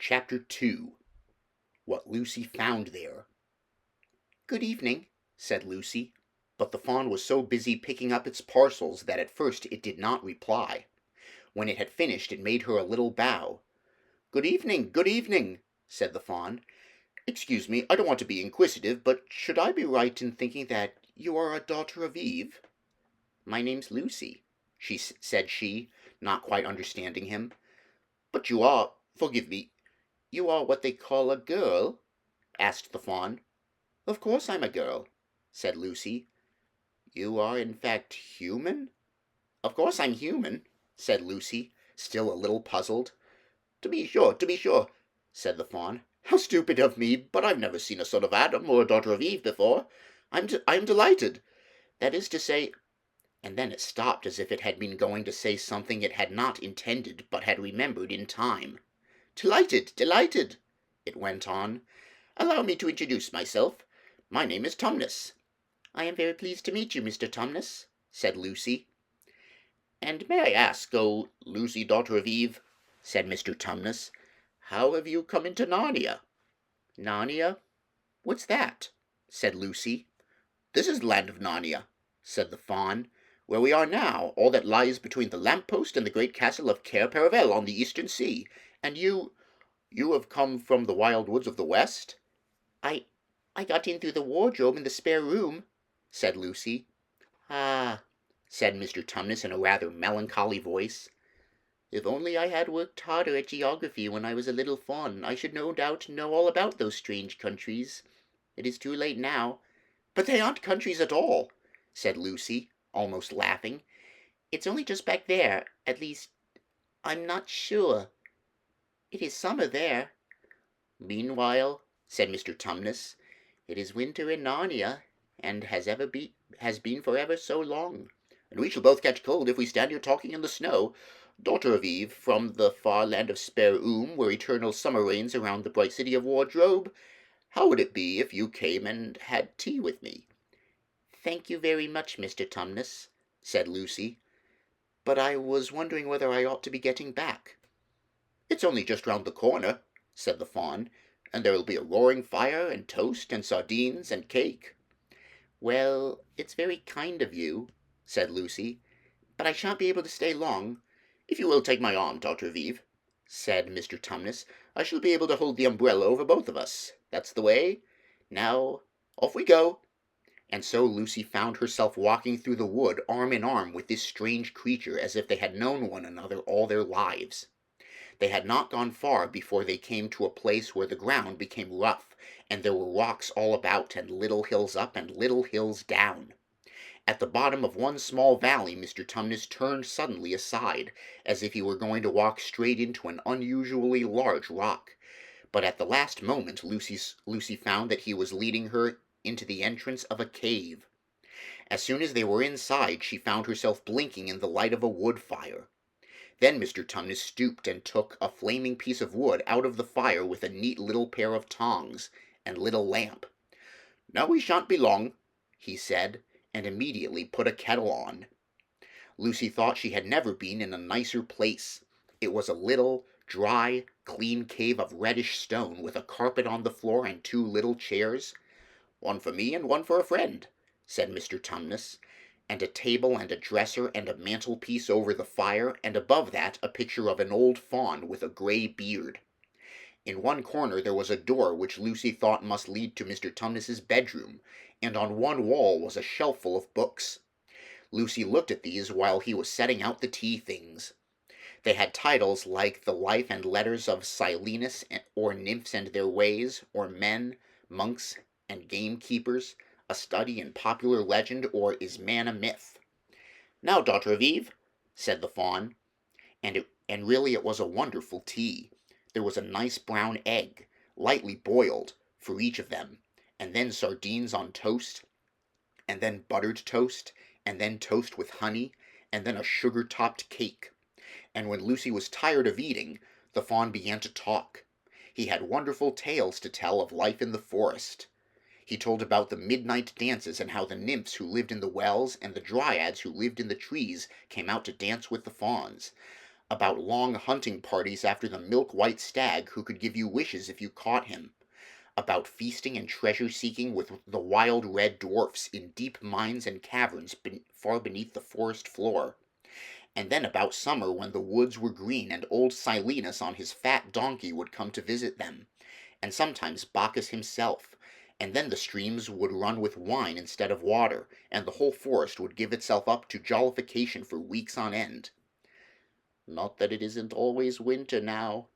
Chapter 2 What Lucy Found There. "Good evening," said Lucy, but the fawn was so busy picking up its parcels that at first it did not reply. When it had finished it made her a little bow. "Good evening," said the fawn. "Excuse me, I don't want to be inquisitive, but should I be right in thinking that you are a daughter of Eve?" "My name's Lucy," said she, not quite understanding him. "But you are, forgive me, you are what they call a girl?" asked the fawn. "Of course I'm a girl," said Lucy. "You are in fact human?" "Of course I'm human," said Lucy, still a little puzzled. To be sure," said the fawn. "How stupid of me, but I've never seen a son of Adam or a daughter of Eve before. I'm delighted. That is to say—" and then it stopped as if it had been going to say something it had not intended but had remembered in time. Delighted," it went on. "Allow me to introduce myself. My name is Tumnus." "I am very pleased to meet you, Mr. Tumnus," said Lucy. "And may I ask, O Lucy, daughter of Eve," said Mr. Tumnus, "how have you come into Narnia?" "Narnia? What's that?" said Lucy. "This is the land of Narnia," said the fawn, "where we are now, all that lies between the lamp-post and the great castle of Cair Paravel on the eastern sea. And you have come from the wild woods of the west?" I got in through the wardrobe in the spare room," said Lucy. "Ah," said Mr. Tumnus in a rather melancholy voice, "if only I had worked harder at geography when I was a little fawn, I should no doubt know all about those strange countries. It is too late now." "But they aren't countries at all," said Lucy, almost laughing. "It's only just back there. At least, I'm not sure. It is summer there." "Meanwhile," said Mr. Tumnus, "it is winter in Narnia, and has been for ever so long. And we shall both catch cold if we stand here talking in the snow. Daughter of Eve, from the far land of Spare Oom, where eternal summer reigns around the bright city of Wardrobe, how would it be if you came and had tea with me?" "Thank you very much, Mr. Tumnus," said Lucy, "but I was wondering whether I ought to be getting back." "It's only just round the corner," said the fawn, "and there'll be a roaring fire, and toast, and sardines, and cake." "Well, it's very kind of you," said Lucy, "but I shan't be able to stay long." "If you will take my arm, daughter of Eve," said Mr. Tumnus, "I shall be able to hold the umbrella over both of us. That's the way. Now, off we go." And so Lucy found herself walking through the wood arm in arm with this strange creature as if they had known one another all their lives. They had not gone far before they came to a place where the ground became rough, and there were rocks all about, and little hills up and little hills down. At the bottom of one small valley Mr. Tumnus turned suddenly aside, as if he were going to walk straight into an unusually large rock. But at the last moment Lucy found that he was leading her into the entrance of a cave. As soon as they were inside she found herself blinking in the light of a wood fire. Then Mr. Tumnus stooped and took a flaming piece of wood out of the fire with a neat little pair of tongs and lit a lamp. "Now we shan't be long," he said, and immediately put a kettle on. Lucy thought she had never been in a nicer place. It was a little, dry, clean cave of reddish stone, with a carpet on the floor and two little chairs. "One for me and one for a friend," said Mr. Tumnus, and a table and a dresser and a mantelpiece over the fire, and above that a picture of an old fawn with a grey beard. In one corner there was a door which Lucy thought must lead to Mr. Tumnus's bedroom, and on one wall was a shelf full of books. Lucy looked at these while he was setting out the tea things. They had titles like The Life and Letters of Silenus, or Nymphs and Their Ways, or Men, Monks, and Gamekeepers, A Study in Popular Legend, or Is Man a Myth? "Now, daughter of Eve," said the fawn, and really it was a wonderful tea. There was a nice brown egg, lightly boiled, for each of them, and then sardines on toast, and then buttered toast, and then toast with honey, and then a sugar-topped cake. And when Lucy was tired of eating, the fawn began to talk. He had wonderful tales to tell of life in the forest. He told about the midnight dances, and how the nymphs who lived in the wells and the dryads who lived in the trees came out to dance with the fawns. about long hunting parties after the milk-white stag who could give you wishes if you caught him, about feasting and treasure-seeking with the wild red dwarfs in deep mines and caverns far beneath the forest floor, and then about summer when the woods were green and old Silenus on his fat donkey would come to visit them, and sometimes Bacchus himself, and then the streams would run with wine instead of water, and the whole forest would give itself up to jollification for weeks on end. "Not that it isn't always winter now,"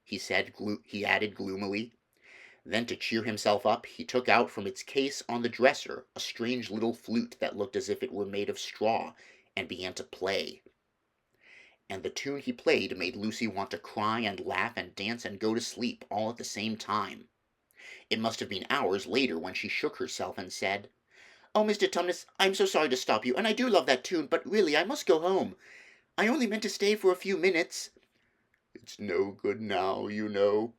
he added gloomily. Then to cheer himself up, he took out from its case on the dresser a strange little flute that looked as if it were made of straw, and began to play. And the tune he played made Lucy want to cry and laugh and dance and go to sleep all at the same time. It must have been hours later when she shook herself and said, "Oh, Mr. Tumnus, I'm so sorry to stop you, and I do love that tune, but really I must go home. I only meant to stay for a few minutes." "It's no good now, you know,"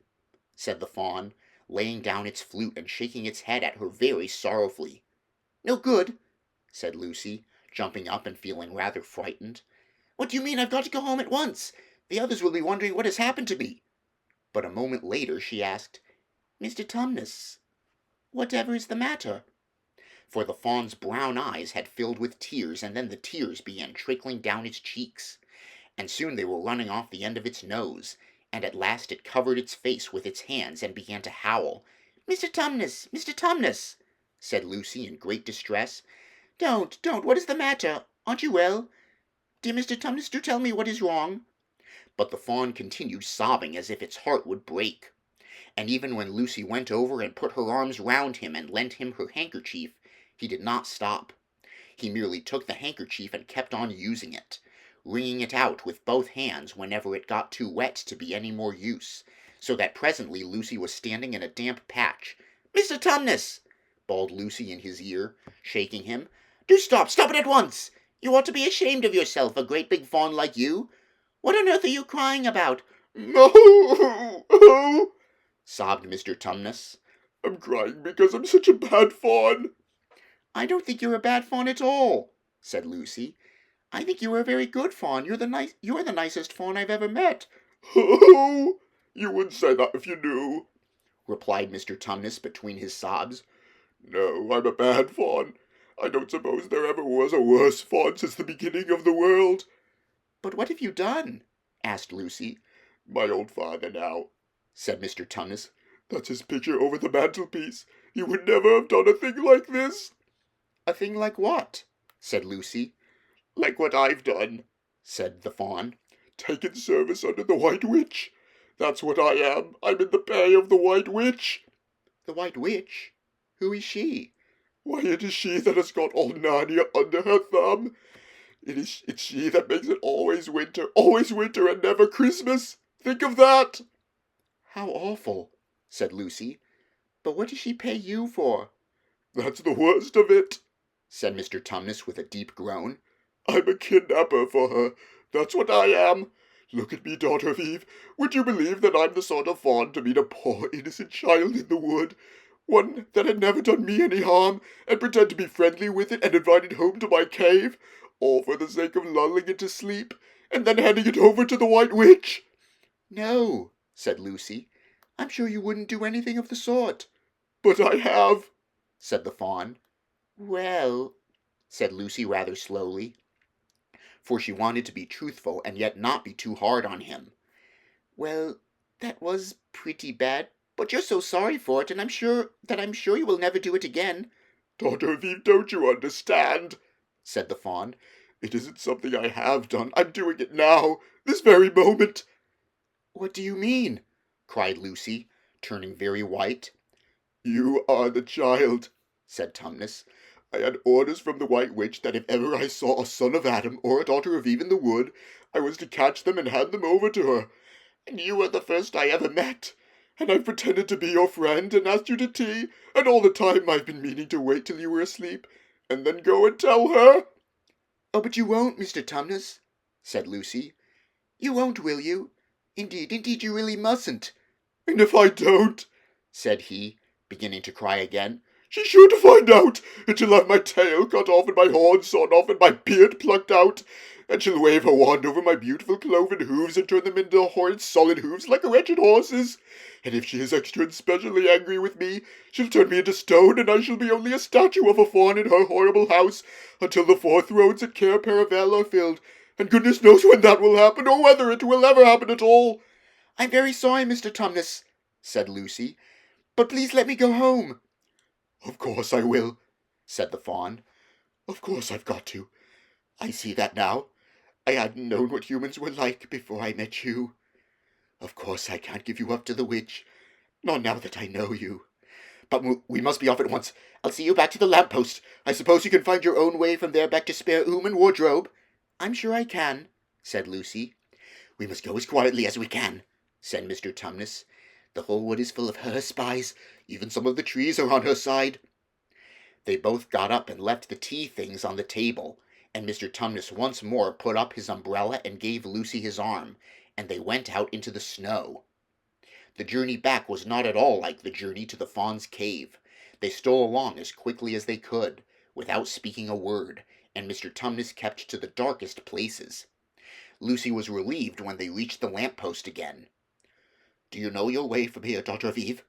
said the fawn, laying down its flute and shaking its head at her very sorrowfully. "No good?" said Lucy, jumping up and feeling rather frightened. "What do you mean? I've got to go home at once. The others will be wondering what has happened to me." But a moment later she asked, "Mr. Tumnus, whatever is the matter?" For the fawn's brown eyes had filled with tears, and then the tears began trickling down its cheeks, and soon they were running off the end of its nose, and at last it covered its face with its hands and began to howl. "Mr. Tumnus, Mr. Tumnus," said Lucy in great distress. Don't, what is the matter? Aren't you well? Dear Mr. Tumnus, do tell me what is wrong." But the fawn continued sobbing as if its heart would break, and even when Lucy went over and put her arms round him and lent him her handkerchief, he did not stop. He merely took the handkerchief and kept on using it, wringing it out with both hands whenever it got too wet to be any more use, so that presently Lucy was standing in a damp patch. "Mr. Tumnus!" bawled Lucy in his ear, shaking him. "Do stop it at once! You ought to be ashamed of yourself, a great big fawn like you. What on earth are you crying about?" "Oh!" sobbed Mr. Tumnus. "I'm crying because I'm such a bad fawn." "I don't think you're a bad fawn at all," said Lucy. "I think you are a very good fawn. You're the nicest fawn I've ever met." "Oh! You wouldn't say that if you knew," replied Mr. Tumnus between his sobs. "No, I'm a bad fawn. I don't suppose there ever was a worse fawn since the beginning of the world." "But what have you done?" asked Lucy. "My old father now," said Mr. Tumnus. "That's his picture over the mantelpiece. He would never have done a thing like this." "A thing like what?" said Lucy. "Like what I've done," said the fawn. "Taken service under the White Witch. That's what I am. I'm in the pay of the White Witch." "The White Witch? Who is she?" "Why, it is she that has got all Narnia under her thumb. It's she that makes it always winter and never Christmas. Think of that." "How awful," said Lucy. "But what does she pay you for?" "That's the worst of it," said Mr. Tumnus with a deep groan. "I'm a kidnapper for her. That's what I am. Look at me, daughter of Eve. Would you believe that I'm the sort of fawn to meet a poor innocent child in the wood, one that had never done me any harm, and pretend to be friendly with it and invite it home to my cave, all for the sake of lulling it to sleep, and then handing it over to the White Witch?" "No," said Lucy. "I'm sure you wouldn't do anything of the sort." "But I have," said the fawn. "Well," said Lucy rather slowly, for she wanted to be truthful and yet not be too hard on him. "Well, that was pretty bad, but you're so sorry for it, and I'm sure you will never do it again." "Daughter of Eve, don't you understand?" said the fawn. "It isn't something I have done. I'm doing it now, this very moment." "What do you mean?" cried Lucy, turning very white. "You are the child," said Tumnus. "I had orders from the White Witch that if ever I saw a son of Adam or a daughter of Eve in the wood, I was to catch them and hand them over to her. And you were the first I ever met. And I've pretended to be your friend and asked you to tea, and all the time I've been meaning to wait till you were asleep, and then go and tell her." "Oh, but you won't, Mr. Tumnus," said Lucy. "You won't, will you? Indeed, you really mustn't." "And if I don't," said he, beginning to cry again, She's sure to find out, and she'll have my tail cut off and my horns sawn off and my beard plucked out, and she'll wave her wand over my beautiful cloven hooves and turn them into horrid solid hooves like a wretched horse's. And if she is extra and specially angry with me, she'll turn me into stone, and I shall be only a statue of a fawn in her horrible house until the 4 thrones at Cair Paravel are filled, and goodness knows when that will happen, or whether it will ever happen at all." "I'm very sorry, Mr. Tumnus," said Lucy, "but please let me go home." "Of course I will," said the fawn. "Of course I've got to. I see that now. I hadn't known what humans were like before I met you. Of course I can't give you up to the witch, not now that I know you. But we must be off at once. I'll see you back to the lamppost. I suppose you can find your own way from there back to Spare Oom and Wardrobe." "I'm sure I can," said Lucy. "We must go as quietly as we can," said Mr. Tumnus. "The whole wood is full of her spies. Even some of the trees are on her side." They both got up and left the tea things on the table, and Mr. Tumnus once more put up his umbrella and gave Lucy his arm, and they went out into the snow. The journey back was not at all like the journey to the fawn's cave. They stole along as quickly as they could, without speaking a word, and Mr. Tumnus kept to the darkest places. Lucy was relieved when they reached the lamp-post again. "Do you know your way from here, Daughter of Eve?"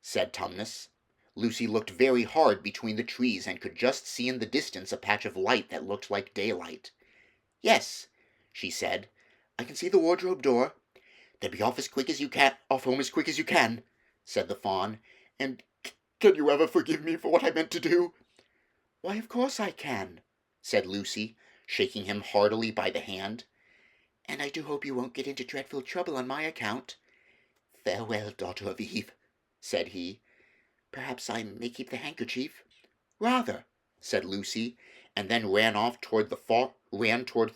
said Tumnus. Lucy looked very hard between the trees and could just see in the distance a patch of light that looked like daylight. "Yes," she said, "I can see the wardrobe door." "Then be off home as quick as you can," said the fawn. "And can you ever forgive me for what I meant to do?" "Why, of course I can," said Lucy, shaking him heartily by the hand. "And I do hope you won't get into dreadful trouble on my account." "Farewell, Daughter of Eve," said he. "Perhaps I may keep the handkerchief?" "Rather," said Lucy, and then ran toward the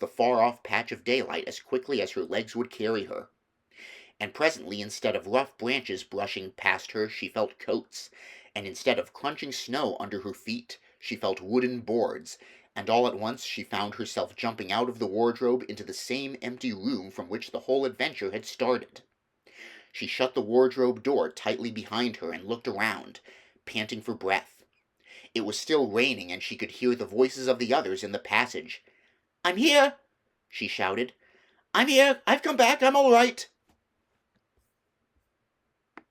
far-off patch of daylight as quickly as her legs would carry her. And presently, instead of rough branches brushing past her, she felt coats, and instead of crunching snow under her feet, she felt wooden boards, and all at once she found herself jumping out of the wardrobe into the same empty room from which the whole adventure had started. She shut the wardrobe door tightly behind her and looked around, panting for breath. It was still raining, and she could hear the voices of the others in the passage. "I'm here!" she shouted. "I'm here! I've come back! I'm all right!"